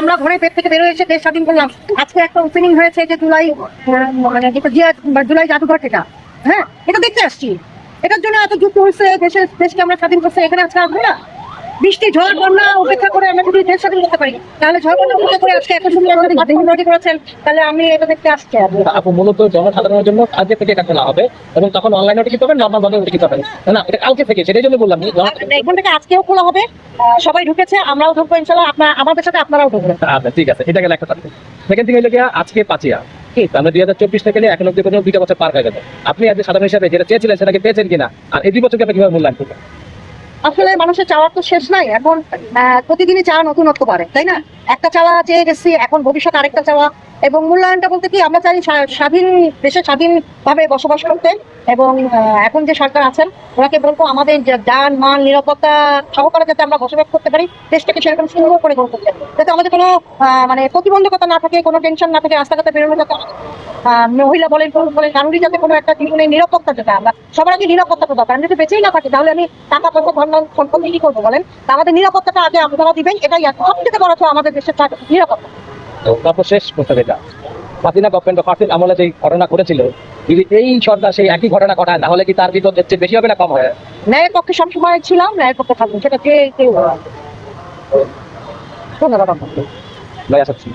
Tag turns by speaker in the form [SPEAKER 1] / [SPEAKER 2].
[SPEAKER 1] আমরা ঘরে পেট থেকে বেরোয় এসে দেশ স্বাধীন করলাম। আজকে একটা ওপেনিং হয়েছে যে মানে জুলাই জাদুঘর থেকে, হ্যাঁ, এটা দেখতে আসছি। এটার জন্য এত যুদ্ধ হয়েছে, দেশকে আমরা স্বাধীন করছি, এখানে আজকে আসবো না? বৃষ্টি ঝড় বন্যা উপেক্ষা করে আমরা যদি দেশ স্বাধীন করতে পারি, তাহলে ঝড় বন্যা উপেক্ষা করে আজকে এত সুন্দর আমাদের করেছেন, তাহলে আমি এটা দেখতে আসছি।
[SPEAKER 2] আপু মূলত জনসাধারণের জন্য আজকে থেকে এটা খোলা হবে এবং তখন অনলাইনে টিকিট পাবেন, নর্মাল ভাবে টিকিট পাবেন না, এটা কালকে থেকে, সেটাই জন্য বললাম।
[SPEAKER 1] এখন থেকে আজকেও খোলা হবে, সবাই ঢুকেছে, আমরাও ঢুকবো ইনশাল্লাহ, আমাদের সাথে আপনারাও ঢুকবেন।
[SPEAKER 2] আচ্ছা ঠিক আছে, এটা গেলে একটা কথা। সেকেন্ড থিং হইলো গিয়া আজকে পাঁচিয়া, আমরা 2024 থেকে নিয়ে এখন অব্দি পর্যন্ত 2টা বছর পার হয়ে গেল। আপনি আজ সাধারণ হিসাবে যেটা চেয়েছিলেন সেটাকে পেয়েছেন কিনা, আর এই 2 বছরকে আপনি কিভাবে মূল্যায়ন করবেন?
[SPEAKER 1] আসলে মানুষের চাওয়ার তো শেষ নাই, এখন প্রতিদিনই চাওয়া নতুনত্ব বাড়ে, তাই না? একটা চাওয়া চেয়ে গেছি, এখন ভবিষ্যৎ আরেকটা চাওয়া। এবং মূল্যায়নটা বলতে কি, আমরা চাই স্বাধীন দেশে স্বাধীনভাবে বসবাস করতে। এবং এখন যে সরকার আছেন, ওনাকে বলবো আমাদের যান মান নিরাপত্তা সহকারে যাতে আমরা বসবাস করতে পারি, দেশটাকে সেরকম সুন্দর করে গড়ে তুলতে, যাতে আমাদের কোনো মানে প্রতিবন্ধকতা না থাকে, কোনো টেনশন না থাকে, রাস্তাঘাটে বেরোনো যাতে মহিলা বলেন পুরুষ বলেন কারোরই যাতে কোনো একটা জীবনের নিরাপত্তা, যেটা আমরা সবার আগে নিরাপত্তাটা দরকার। আমি যদি বেঁচেই না থাকি, তাহলে আমি টাকা পয়সা ধর্ম সম্পত্তি কি করবো বলেন? আমাদের নিরাপত্তাটা আগে আপনারা দিবেন, এটাই সবথেকে বড় আমাদের দেশের নিরাপত্তা।
[SPEAKER 2] তারপর শেষ করতে যেটা হাসিনা গভর্নমেন্ট বা ফাসিল আমলে যে ঘটনা করেছিল, যদি এই সরকার সেই একই ঘটনা ঘটায়, তাহলে কি তার ভিতর চেয়ে বেশি হবে না কম হবে?
[SPEAKER 1] ন্যায়ের পক্ষে সবসময় ছিলাম, ন্যায়ের পক্ষে থাকবো, সেটা কেউ ধন্যবাদ।
[SPEAKER 2] ভাই আসছি।